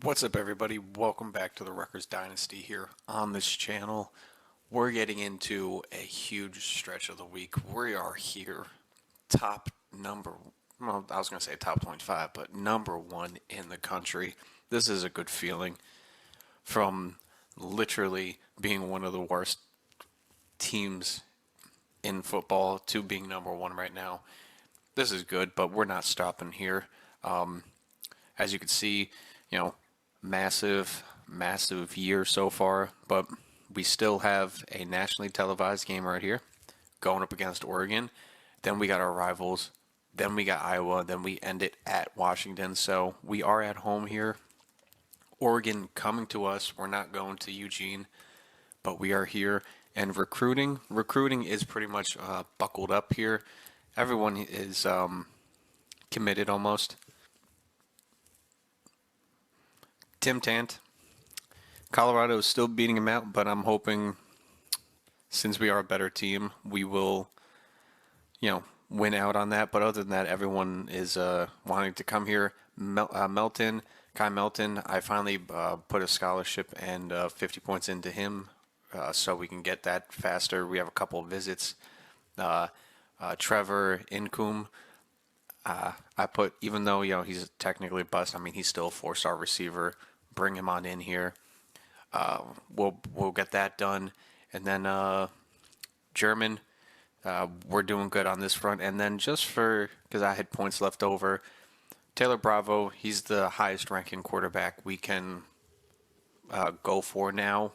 What's up, everybody? Welcome back to the Rutgers Dynasty here on this channel. We're getting into a huge stretch of the week. We are here, top number, well, I was going to say top 25, but number one in the country. This is a good feeling from literally being one of the worst teams in football to being number one right now. This is good, but we're not stopping here. As you can see, massive, massive year so far, but we still have a nationally televised game right here going up against Oregon. Then we got our rivals. Then we got Iowa. Then we end it at Washington. So we are at home here. Oregon coming to us. We're not going to Eugene, but we are here. And recruiting is pretty much buckled up here. Everyone is committed almost. Tim Tant, Colorado is still beating him out, but I'm hoping since we are a better team, we will, win out on that. But other than that, everyone is wanting to come here. Kai Melton, I finally put a scholarship and 50 points into him so we can get that faster. We have a couple of visits. Trevor Incum, I put, even though, he's technically a bust, I mean, he's still a four-star receiver. Bring him on in here. We'll get that done. And then German, we're doing good on this front. And then just because I had points left over, Taylor Bravo, he's the highest ranking quarterback we can go for now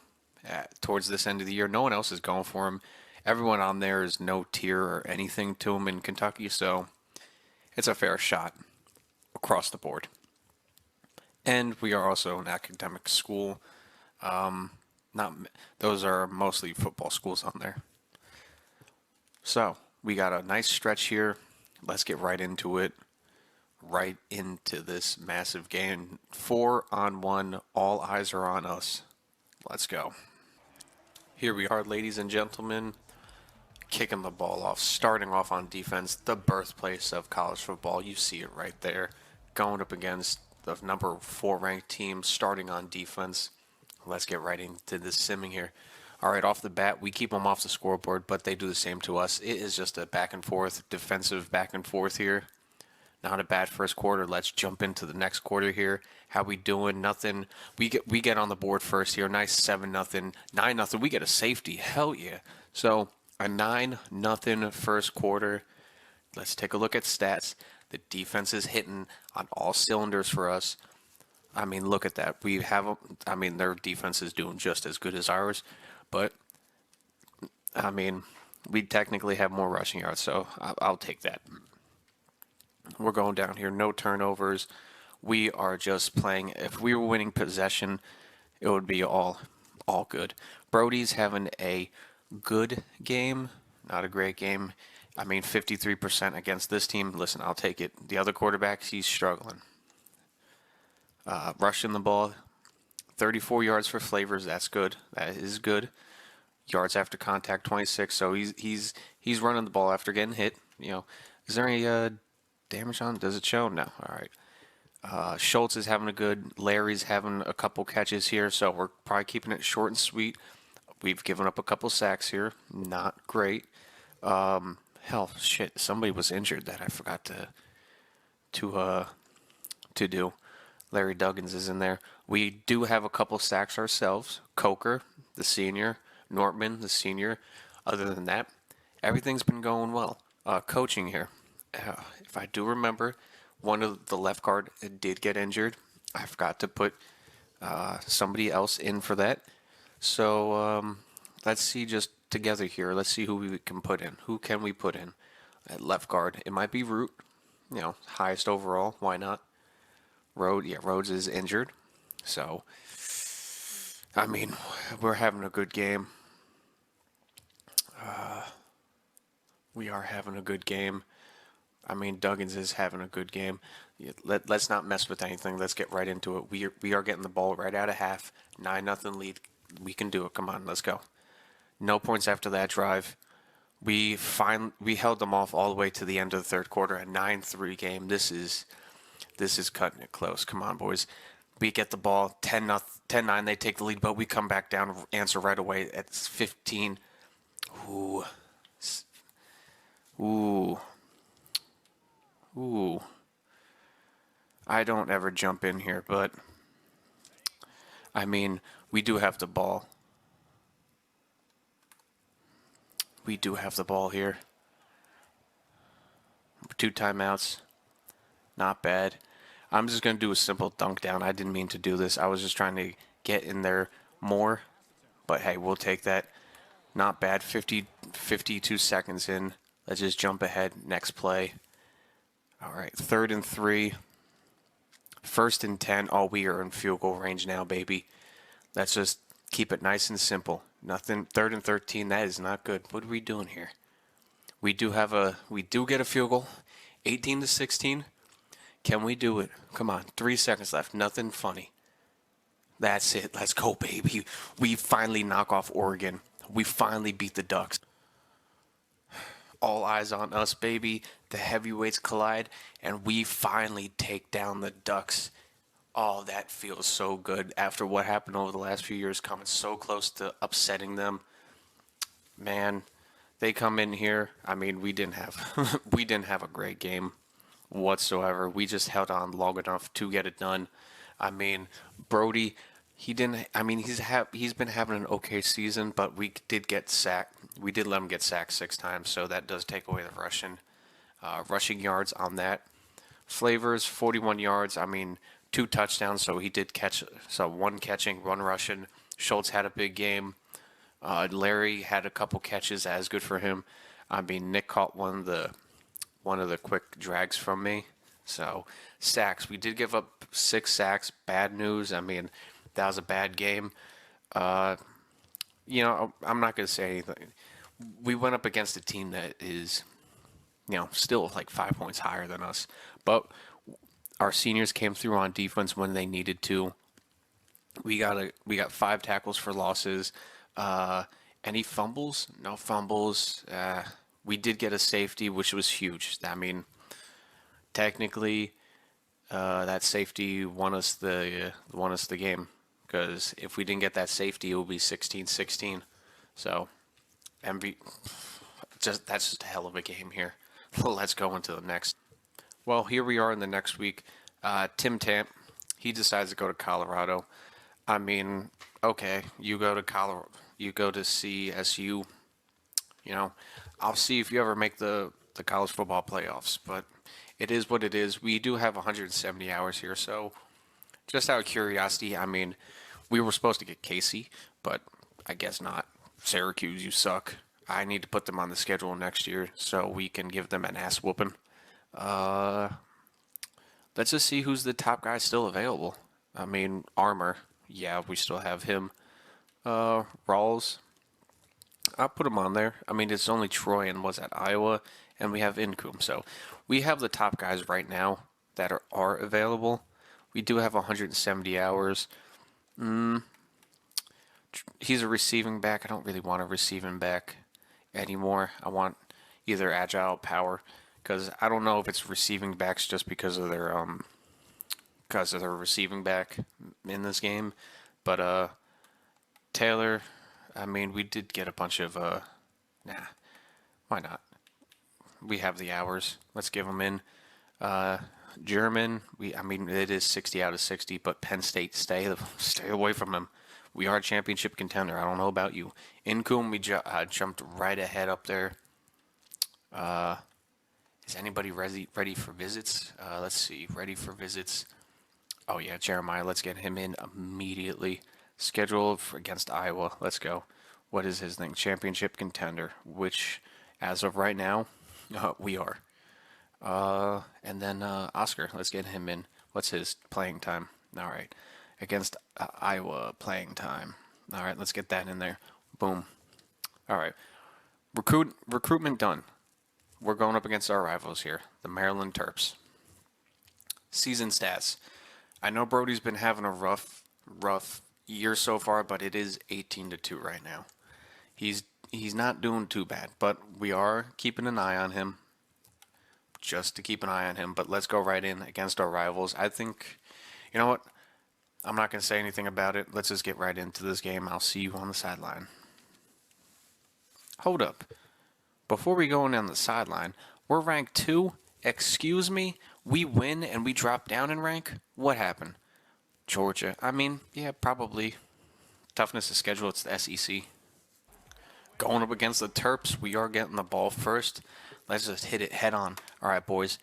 towards this end of the year. No one else is going for him. Everyone on there is no tier or anything to him in Kentucky, so it's a fair shot across the board. And we are also an academic school. Those are mostly football schools on there. So we got a nice stretch here. Let's get right into it. Right into this massive game. 4-on-1. All eyes are on us. Let's go. Here we are, ladies and gentlemen. Kicking the ball off, starting off on defense, the birthplace of college football. You see it right there. Going up against the number 4 ranked team, starting on defense. Let's get right into this simming here. All right, off the bat, we keep them off the scoreboard, but they do the same to us. It is just a back and forth, defensive back and forth here. Not a bad first quarter. Let's jump into the next quarter here. How we doing? Nothing. We get on the board first here. Nice 7-0, 9-0. We get a safety. Hell yeah. So a 9-0 first quarter. Let's take a look at stats. The defense is hitting on all cylinders for us. I mean, look at that. Their defense is doing just as good as ours, but I mean, we technically have more rushing yards, so I'll take that. We're going down here. No turnovers. We are just playing. If we were winning possession, it would be all good. Brody's having a good game, not a great game. 53% against this team. Listen, I'll take it. The other quarterbacks, he's struggling. Rushing the ball, 34 yards for Flavors. That's good. That is good. Yards after contact, 26. So he's running the ball after getting hit. Is there any damage on? Does it show? No. All right. Schultz is having a good. Larry's having a couple catches here. So we're probably keeping it short and sweet. We've given up a couple sacks here. Not great. Hell, shit! Somebody was injured that I forgot to do. Larry Duggins is in there. We do have a couple sacks ourselves. Coker, the senior. Nortman, the senior. Other than that, everything's been going well. Coaching here. If I do remember, one of the left guard did get injured. I forgot to put somebody else in for that. So let's see just together here. Let's see who we can put in. Who can we put in at left guard? It might be Root. Highest overall. Why not? Rhodes is injured. So, we're having a good game. We are having a good game. Duggins is having a good game. Let's not mess with anything. Let's get right into it. We are getting the ball right out of half. 9-0 lead. We can do it. Come on, let's go. No points after that drive. We held them off all the way to the end of the third quarter. A 9-3 game. This is cutting it close. Come on, boys. We get the ball 10-9. They take the lead, but we come back down, answer right away at 15. Ooh, ooh, ooh. I don't ever jump in here, but I mean, we do have the ball. We do have the ball here. 2 timeouts. Not bad. I'm just going to do a simple dunk down. I didn't mean to do this. I was just trying to get in there more. But hey, we'll take that. Not bad. 52 seconds in. Let's just jump ahead. Next play. All right. 3rd and 3. 1st and 10. Oh, we are in field goal range now, baby. Let's just keep it nice and simple. Nothing. 3rd and 13. That is not good. What are we doing here? We do get a field goal. 18-16. Can we do it? Come on. 3 seconds left. Nothing funny. That's it. Let's go, baby. We finally knock off Oregon. We finally beat the Ducks. All eyes on us, baby. The heavyweights collide, and we finally take down the Ducks. Oh, that feels so good after what happened over the last few years, coming so close to upsetting them. Man, they come in here. I mean, we didn't have we didn't have a great game whatsoever. We just held on long enough to get it done. I mean, Brody, he didn't. I mean, he's been having an okay season, but we did get sacked. We did let him get sacked 6 times, so that does take away the rushing yards on that. Flavors 41 yards. I mean, 2 touchdowns, so he did catch. So 1 catching, 1 rushing. Schultz had a big game. Larry had a couple catches. That is good for him. I mean, Nick caught one of the quick drags from me. So sacks. We did give up 6 sacks. Bad news. I mean, that was a bad game. I'm not going to say anything. We went up against a team that is, still like 5 points higher than us. But our seniors came through on defense when they needed to. We got 5 tackles for losses. Any fumbles? No fumbles. We did get a safety, which was huge. I mean, technically, that safety won us the game. Because if we didn't get that safety, it would be 16-16. So, that's just a hell of a game here. Let's go into the next. Well, here we are in the next week. Tim Tamp, he decides to go to Colorado. I mean, okay, you go to Colorado, you go to CSU. I'll see if you ever make the college football playoffs, but it is what it is. We do have 170 hours here, so just out of curiosity, I mean, we were supposed to get Casey, but I guess not. Syracuse, you suck. I need to put them on the schedule next year so we can give them an ass whooping. Let's just see who's the top guy still available. I mean, Armour. Yeah, we still have him. Rawls. I'll put him on there. I mean, it's only Troy and was at Iowa, and we have Incum. So we have the top guys right now that are available. We do have 170 hours. He's a receiving back. I don't really want a receiving back anymore. I want either agile power, because I don't know if it's receiving backs just because of their receiving back in this game. But Taylor, I mean, we did get a bunch of why not? We have the hours. Let's give them in. German, it is 60 out of 60, but Penn State, stay away from him. We are a championship contender. I don't know about you. Incum, we jumped right ahead up there. Is anybody ready for visits? Let's see. Ready for visits. Oh, yeah, Jeremiah. Let's get him in immediately. Scheduled against Iowa. Let's go. What is his thing? Championship contender, which, as of right now, we are. And then Oscar. Let's get him in. What's his playing time? All right. Against Iowa, playing time. All right, let's get that in there. Boom. All right. Recruitment done. We're going up against our rivals here, the Maryland Terps. Season stats. I know Brody's been having a rough year so far, but it is 18-2 right now. He's not doing too bad, but we are keeping an eye on him. Just to keep an eye on him, but let's go right in against our rivals. I think, you know what? I'm not going to say anything about it. Let's just get right into this game. I'll see you on the sideline. Hold up. Before we go in on the sideline, we're ranked 2. Excuse me? We win and we drop down in rank? What happened? Georgia. I mean, yeah, probably. Toughness of schedule, it's the SEC. Going up against the Terps, we are getting the ball first. Let's just hit it head on. All right, boys.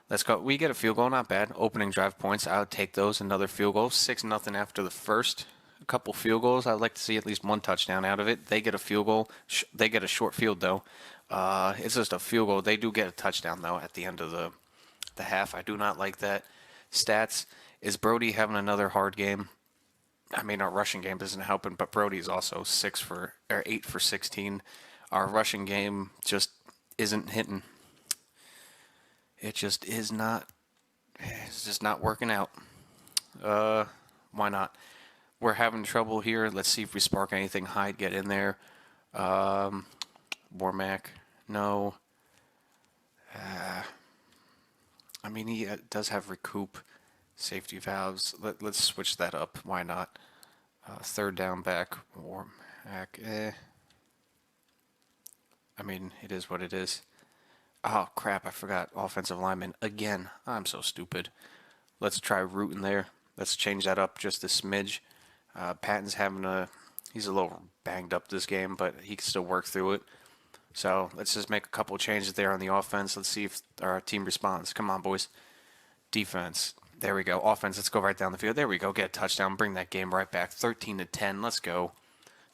Let's go. We get a field goal, not bad. Opening drive points, I would take those. Another field goal, 6-0 after the first. A couple field goals. I'd like to see at least one touchdown out of it. They get a field goal. They get a short field, though. It's just a field goal. They do get a touchdown, though, at the end of the half. I do not like that. Stats, is Brody having another hard game? I mean, our rushing game isn't helping, but Brody's also 8 for 16. Our rushing game just isn't hitting. It just is not. It's just not working out. Why not? We're having trouble here. Let's see if we spark anything. Hyde, get in there. Warmack, no. I mean, he does have recoup. Safety valves. Let's switch that up. Why not? Third down back. Warmack, I mean, it is what it is. Oh, crap, I forgot. Offensive lineman. Again, I'm so stupid. Let's try rooting there. Let's change that up just a smidge. Patton's he's a little banged up this game, but he can still work through it. So let's just make a couple changes there on the offense. Let's see if our team responds. Come on, boys. Defense. There we go. Offense, let's go right down the field. There we go. Get a touchdown. Bring that game right back. 13-10. Let's go.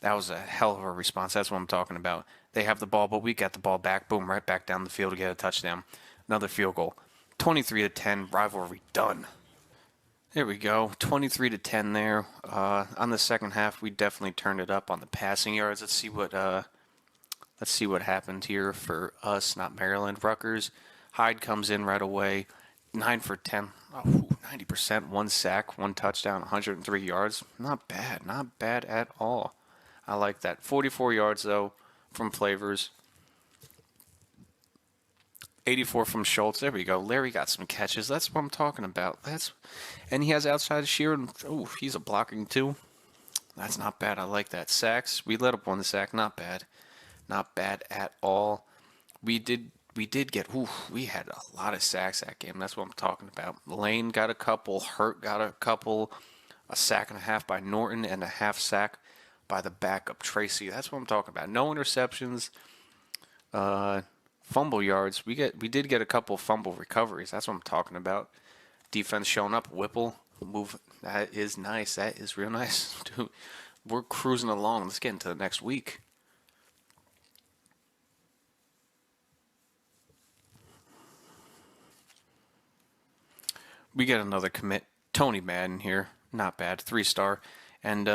That was a hell of a response. That's what I'm talking about. They have the ball, but we got the ball back. Boom, right back down the field to get a touchdown. Another field goal. 23-10. Rivalry done. There we go. 23-10 there. On the second half, we definitely turned it up on the passing yards. Let's see what happened here for us, not Maryland. Rutgers. Hyde comes in right away. 9 for 10. Oh, 90%. 1 sack, 1 touchdown, 103 yards. Not bad. Not bad at all. I like that. 44 yards, though, from Flavors. 84 from Schultz. There we go. Larry got some catches. That's what I'm talking about. And he has outside Sheeran. Oh, he's a blocking, too. That's not bad. I like that. Sacks. We let up 1 sack. Not bad. Not bad at all. We did get, we had a lot of sacks that game. That's what I'm talking about. Lane got a couple. Hurt got a couple. A sack and a half by Norton and a half sack by the backup Tracy. That's what I'm talking about. No interceptions. Fumble yards. We did get a couple fumble recoveries. That's what I'm talking about. Defense showing up. Whipple. Move. That is nice. That is real nice. Dude, we're cruising along. Let's get into the next week. We get another commit. Tony Madden here. Not bad. 3-star. And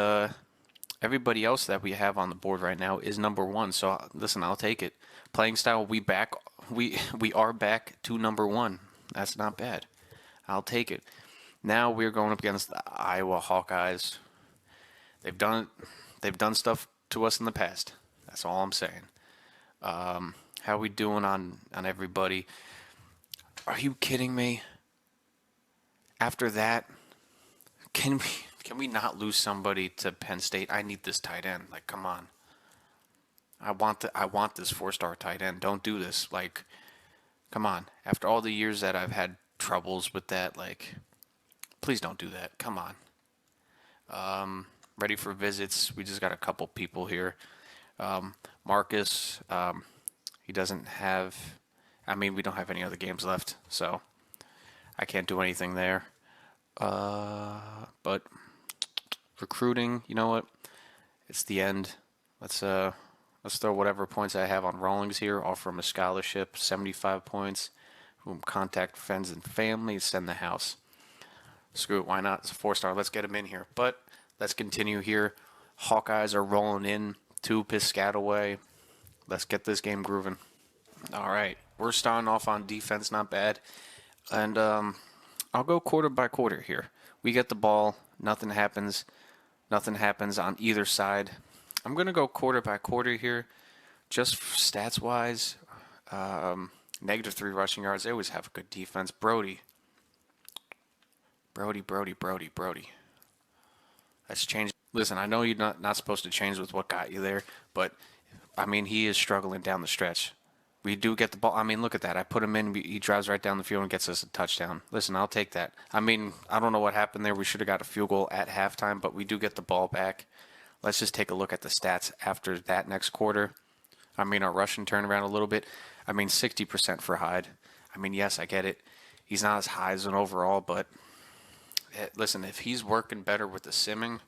everybody else that we have on the board right now is number 1. So listen, I'll take it. Playing style, we are back to number 1. That's not bad. I'll take it. Now we're going up against the Iowa Hawkeyes. They've done stuff to us in the past. That's all I'm saying. How we doing on everybody? Are you kidding me? After that, can we not lose somebody to Penn State? I need this tight end. Like, come on. I want this 4-star tight end. Don't do this. Like, come on. After all the years that I've had troubles with that, like, please don't do that. Come on. Ready for visits. We just got a couple people here. Marcus, he doesn't have. I mean, we don't have any other games left, so I can't do anything there. But recruiting, you know what? It's the end. Let's throw whatever points I have on Rawlings here. Offer him a scholarship, 75 points. Boom, contact friends and family. Send the house. Screw it. Why not? It's a 4-star. Let's get him in here. But let's continue here. Hawkeyes are rolling in. 2 Piscataway. Let's get this game grooving. All right. We're starting off on defense. Not bad. And I'll go quarter by quarter here. We get the ball. Nothing happens. Nothing happens on either side. I'm going to go quarter by quarter here. Just stats-wise, -3 rushing yards. They always have a good defense. Brody. Let's change. Listen, I know you're not supposed to change with what got you there, but I mean, he is struggling down the stretch. We do get the ball. I mean, look at that. I put him in. He drives right down the field and gets us a touchdown. Listen, I'll take that. I mean, I don't know what happened there. We should have got a field goal at halftime, but we do get the ball back. Let's just take a look at the stats after that next quarter. I mean, our rushing turnaround a little bit. I mean, 60% for Hyde. I mean, yes, I get it. He's not as high as an overall, but listen, if he's working better with the simming,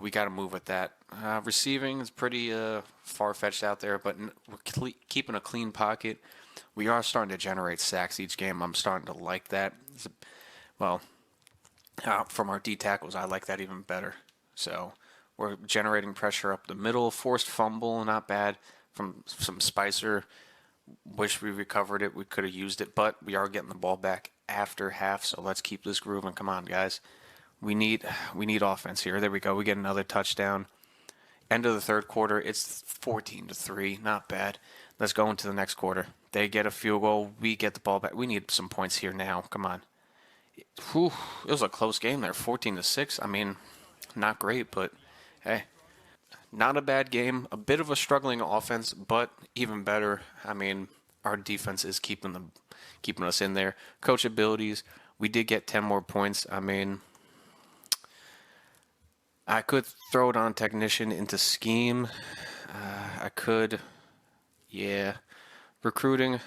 we got to move with that. Receiving is pretty far-fetched out there, but we're keeping a clean pocket. We are starting to generate sacks each game. I'm starting to like that. Well, from our D tackles, I like that even better. So we're generating pressure up the middle. Forced fumble, not bad. From some Spicer. Wish we recovered it. We could have used it, but we are getting the ball back after half, so let's keep this grooving. Come on, guys. We need offense here. There we go. We get another touchdown. End of the third quarter, it's 14-3. Not bad. Let's go into the next quarter. They get a field goal. We get the ball back. We need some points here now. Come on. Whew, it was a close game there. 14-6. I mean, not great, but hey. Not a bad game. A bit of a struggling offense, but even better. I mean, our defense is keeping us in there. Coach abilities. We did get 10 more points. I mean, I could throw it on technician into scheme. I could, yeah. Recruiting.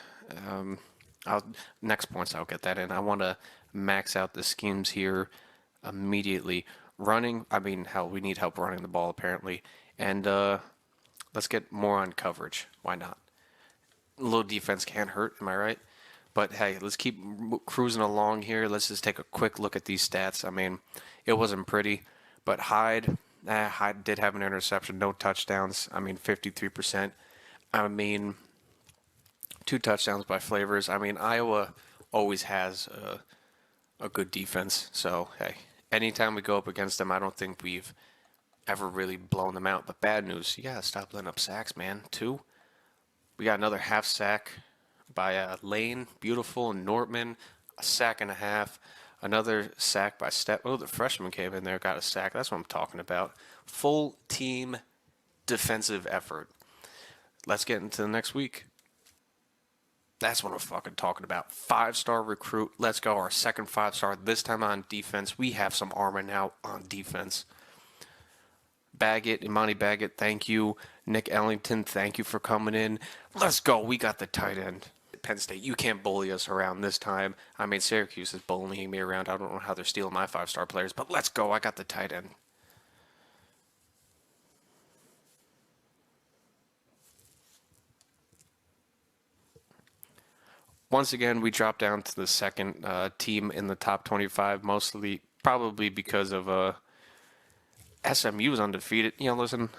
Next points I'll get that in. I want to max out the schemes here immediately. Running. I mean, hell, we need help running the ball apparently. And let's get more on coverage. Why not? A little defense can't hurt, am I right? But hey, let's keep cruising along here. Let's just take a quick look at these stats. I mean, it wasn't pretty, but Hyde did have an interception, no touchdowns. I mean, 53%. I mean, 2 touchdowns by Flavors. I mean, Iowa always has a good defense. So, hey, anytime we go up against them, I don't think we've ever really blown them out. But bad news, you gotta stop letting up sacks, man. 2. We got another half sack by Lane, Beautiful, and Nortman. A sack and a half. Another sack by Oh, the freshman came in there, got a sack. That's what I'm talking about. Full team defensive effort. Let's get into the next week. That's what I'm fucking talking about. 5-star recruit. Let's go. Our second 5-star. This time on defense. We have some armor now on defense. Baggett, Imani Baggett, thank you. Nick Ellington, thank you for coming in. Let's go. We got the tight end. Penn State, you can't bully us around this time. I mean, Syracuse is bullying me around. I don't know how they're stealing my 5-star players, but let's go. I got the tight end. Once again, we dropped down to the second team in the top 25, mostly probably because of SMU's undefeated. You know, listen,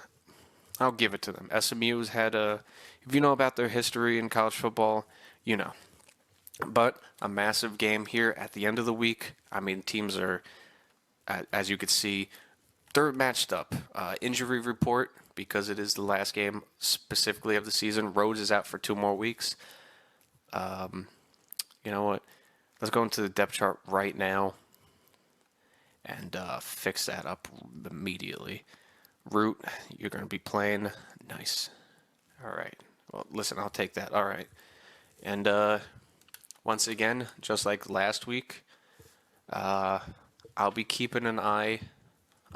I'll give it to them. SMU's had if you know about their history in college football, you know. But a massive game here at the end of the week. I mean, teams are, as you could see, they're matched up. Injury report, because it is the last game specifically of the season. Rhodes is out for 2 more weeks. You know what? Let's go into the depth chart right now and fix that up immediately. Root, you're going to be playing. Nice. All right. Well, listen, I'll take that. All right. And once again, just like last week, I'll be keeping an eye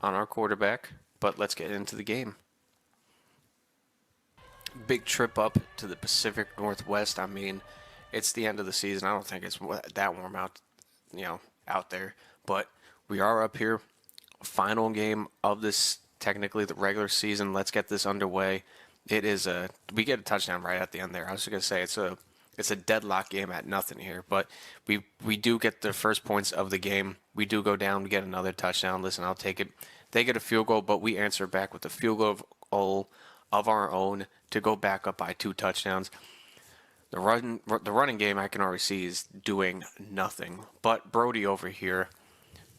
on our quarterback, but let's get into the game. Big trip up to the Pacific Northwest. I mean, it's the end of the season. I don't think it's that warm out, out there, but we are up here. Final game of this, technically the regular season. Let's get this underway. It is we get a touchdown right at the end there. I was just gonna say it's a deadlock game at nothing here, but we do get the first points of the game. We do go down, we get another touchdown. Listen, I'll take it. They get a field goal, but we answer back with a field goal of our own to go back up by 2 touchdowns. The running game I can already see is doing nothing, but Brody over here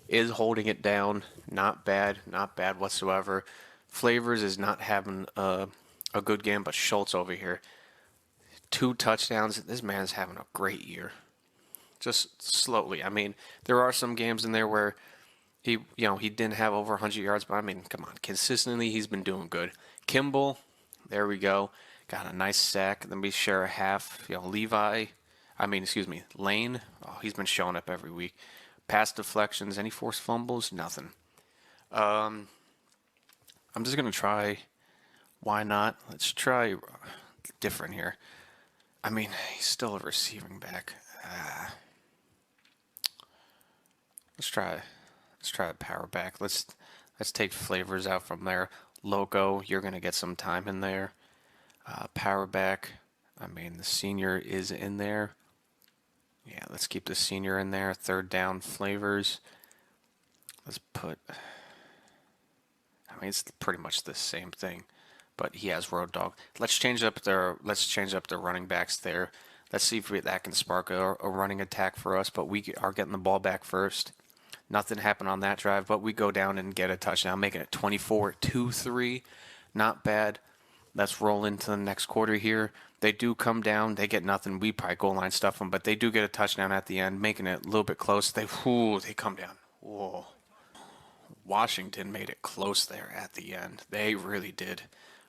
is holding it down. Not bad whatsoever. Flavors is not having a good game, but Schultz over here, 2 touchdowns. This man's having a great year. Just slowly. I mean, there are some games in there where He didn't have over 100 yards, but I mean, come on, consistently he's been doing good. Kimball, there we go, got a nice sack. Then we share a half. Lane. Oh, he's been showing up every week. Pass deflections, any forced fumbles, nothing. I'm just gonna try. Why not? Let's try different here. I mean, he's still a receiving back. Let's try. Let's try a power back. Let's take flavors out from there. Loco, you're gonna get some time in there. Power back. I mean, the senior is in there. Yeah, let's keep the senior in there. Third down flavors. Let's put. I mean, it's pretty much the same thing, but he has Road Dog. Let's change up their running backs there. Let's see if that can spark a running attack for us. But we are getting the ball back first. Nothing happened on that drive, but we go down and get a touchdown, making it 24-3. Not bad. Let's roll into the next quarter here. They do come down. They get nothing. We probably goal line stuff them, but they do get a touchdown at the end, making it a little bit close. They come down. Whoa. Washington made it close there at the end. They really did.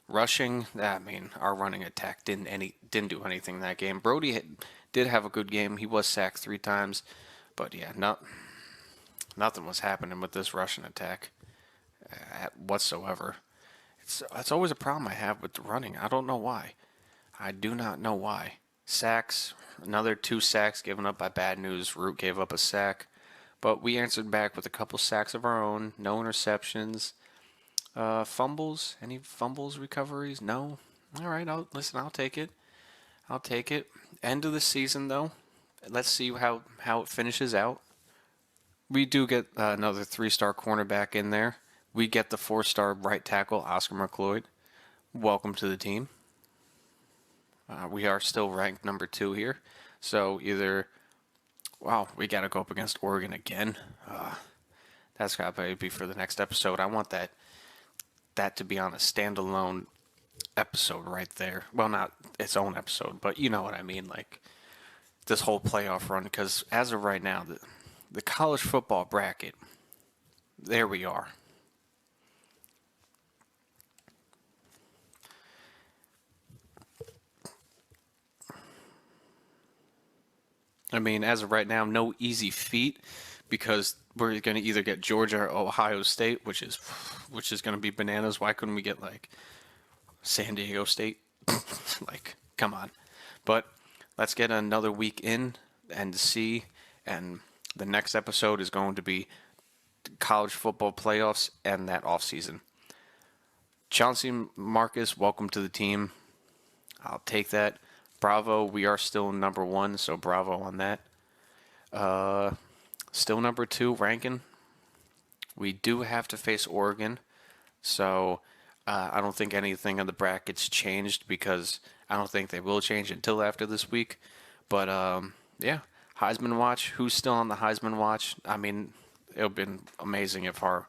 Rushing, I mean, our running attack didn't do anything in that game. Brody did have a good game. He was sacked 3 times, but yeah, nothing was happening with this Russian attack whatsoever. That's always a problem I have with the running. I don't know why. I do not know why. Sacks, another 2 sacks given up by Bad News. Root gave up a sack, but we answered back with a couple sacks of our own. No interceptions. Fumbles? Any fumbles recoveries? No. All right. I'll take it. I'll take it. End of the season though. Let's see how it finishes out. We do get another 3-star cornerback in there. We get the 4-star right tackle, Oscar McLeod. Welcome to the team. We are still ranked number 2 here. So we got to go up against Oregon again. That's got to be for the next episode. I want that to be on a standalone episode right there. Well, not its own episode, but you know what I mean. Like this whole playoff run, because as of right now, the college football bracket, there we are. I mean, as of right now, no easy feat because we're going to either get Georgia or Ohio State, which is going to be bananas. Why couldn't we get like San Diego State? Like, come on. But let's get another week in and see. And the next episode is going to be college football playoffs and that off season. Chauncey Marcus, welcome to the team. I'll take that. Bravo, we are still number 1, so bravo on that. Still number 2 ranking. We do have to face Oregon, so I don't think anything in the brackets changed because I don't think they will change until after this week. But yeah, Heisman watch. Who's still on the Heisman watch? I mean, it would have been amazing if our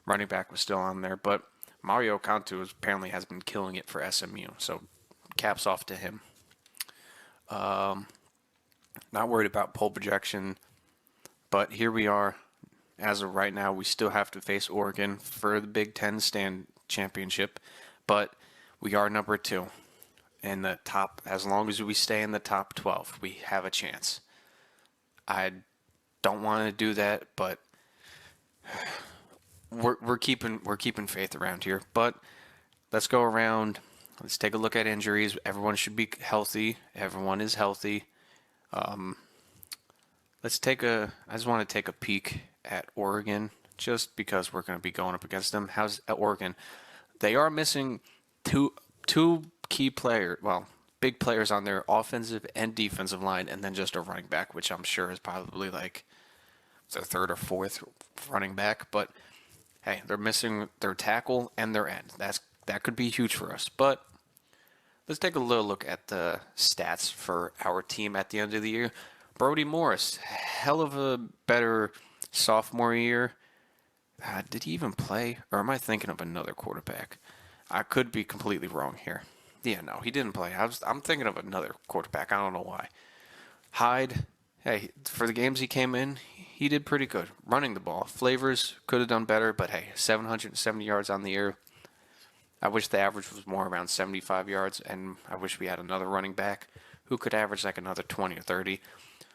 running back was still on there. But Mario Cantu apparently has been killing it for SMU, so caps off to him. Not worried about poll projection, but here we are. As of right now, we still have to face Oregon for the Big Ten stand championship, but we are number 2 in the top. As long as we stay in the top 12, we have a chance. I don't want to do that, but we're keeping faith around here. But let's go around. Let's take a look at injuries. Everyone should be healthy. Everyone is healthy. I just want to take a peek at Oregon just because we're going to be going up against them. How's Oregon? They are missing two key players, big players on their offensive and defensive line, and then just a running back, which I'm sure is probably like their 3rd or 4th running back. But hey, they're missing their tackle and their end. That could be huge for us. But let's take a little look at the stats for our team at the end of the year. Brody Morris, hell of a better sophomore year. Did he even play? Or am I thinking of another quarterback? I could be completely wrong here. Yeah, no, he didn't play. I'm thinking of another quarterback. I don't know why. Hyde, hey, for the games he came in, he did pretty good. Running the ball. Flavors could have done better, but hey, 770 yards on the year. I wish the average was more around 75 yards, and I wish we had another running back who could average like another 20 or 30.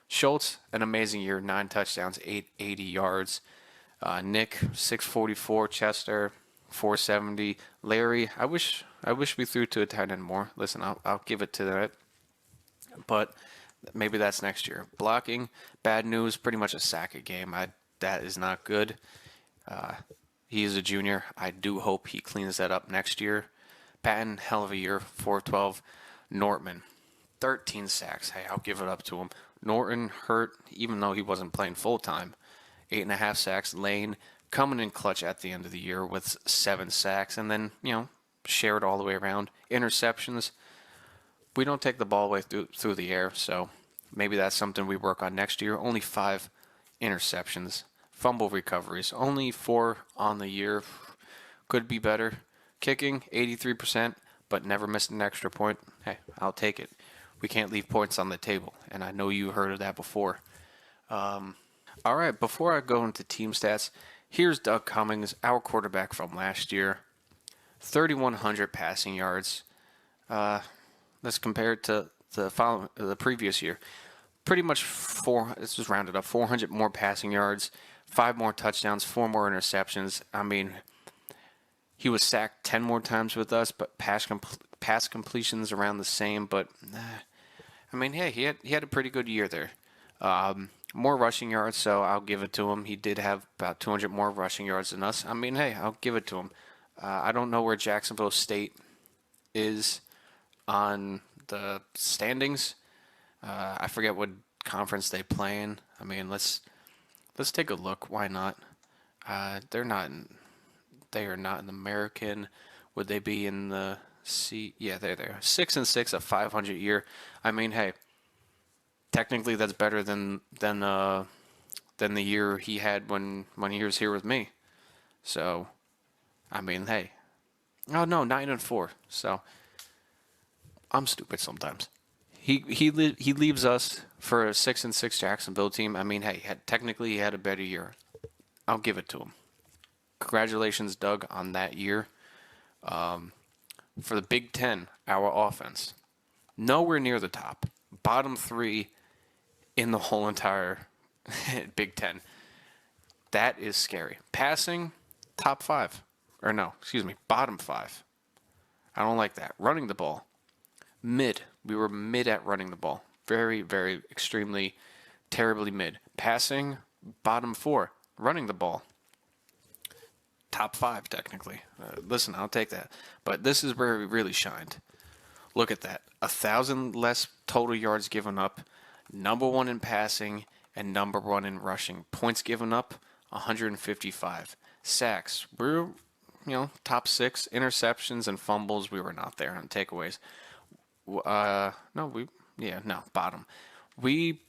Schultz, an amazing year, 9 touchdowns, 880 yards. Nick, 644. Chester, 470. Larry, I wish we threw to a tight end more. Listen, I'll give it to that, but maybe that's next year. Blocking, bad news, pretty much a sack a game. That is not good. He is a junior. I do hope he cleans that up next year. Patton, hell of a year, 412. Nortman, 13 sacks. Hey, I'll give it up to him. Norton hurt, even though he wasn't playing full time. 8.5 sacks. Lane coming in clutch at the end of the year with 7 sacks, and then shared all the way around. Interceptions. We don't take the ball away through the air, so maybe that's something we work on next year. Only 5 interceptions. Fumble recoveries, only 4 on the year. Could be better. Kicking, 83%, but never missed an extra point. Hey, I'll take it. We can't leave points on the table, and I know you heard of that before. All right, before I go into team stats, here's Doug Cummings, our quarterback from last year. 3,100 passing yards. Let's compare it to the previous year. Pretty much this was rounded up, 400 more passing yards, 5 more touchdowns, 4 more interceptions. I mean, he was sacked 10 more times with us, but pass completions around the same. But I mean, hey, he had a pretty good year there. More rushing yards, so I'll give it to him. He did have about 200 more rushing yards than us. I mean, hey, I'll give it to him. I don't know where Jacksonville State is on the standings. I forget what conference they play in. I mean, let's take a look. Why not? They are not in the American. Would they be in the C? Yeah, they're there. 6-6, a 500 year. I mean, hey, technically that's better than the year he had when he was here with me. So, I mean, hey. Oh no, 9-4. So, I'm stupid sometimes. He leaves us for a 6-6 Jacksonville team. I mean, hey, technically he had a better year. I'll give it to him. Congratulations, Doug, on that year. For the Big Ten, our offense, nowhere near the top. Bottom 3 in the whole entire Big Ten. That is scary. Passing, top 5. Or no, excuse me, bottom 5. I don't like that. Running the ball, mid. We were mid at running the ball. Very, very, extremely, terribly mid. Passing, bottom 4. Running the ball, top 5 technically. Listen, I'll take that. But this is where we really shined. Look at that. 1,000 less total yards given up. Number 1 in passing and number 1 in rushing. Points given up, 155. Sacks, we're top 6. Interceptions and fumbles, we were not there on takeaways. Bottom. We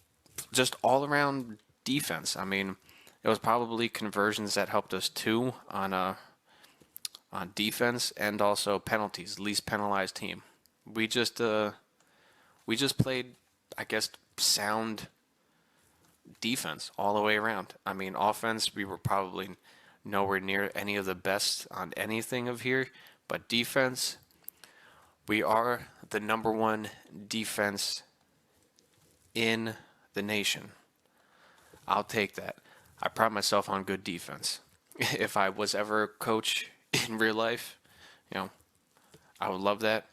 just all around defense. I mean, it was probably conversions that helped us too on defense, and also penalties. Least penalized team. We just played, I guess, sound defense all the way around. I mean, offense, we were probably nowhere near any of the best on anything of here, but defense, we are the number 1 defense in the nation. I'll take that. I pride myself on good defense. If I was ever a coach in real life, I would love that.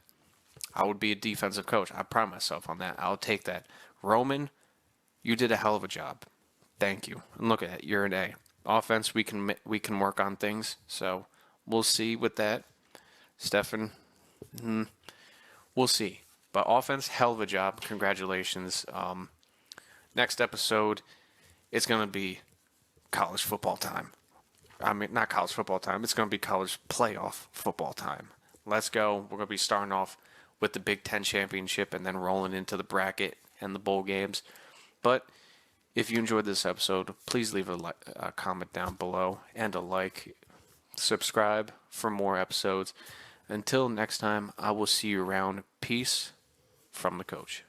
I would be a defensive coach. I pride myself on that. I'll take that. Roman, you did a hell of a job. Thank you. And look at that. You're an A. Offense, we can work on things. So we'll see with that. Stefan, we'll see. But offense, hell of a job. Congratulations. Next episode, it's going to be college football time. I mean, not college football time. It's going to be college playoff football time. Let's go. We're going to be starting off with the Big Ten championship and then rolling into the bracket and the bowl games. But if you enjoyed this episode, please leave a comment down below and a like. Subscribe for more episodes. Until next time, I will see you around. Peace from the coach.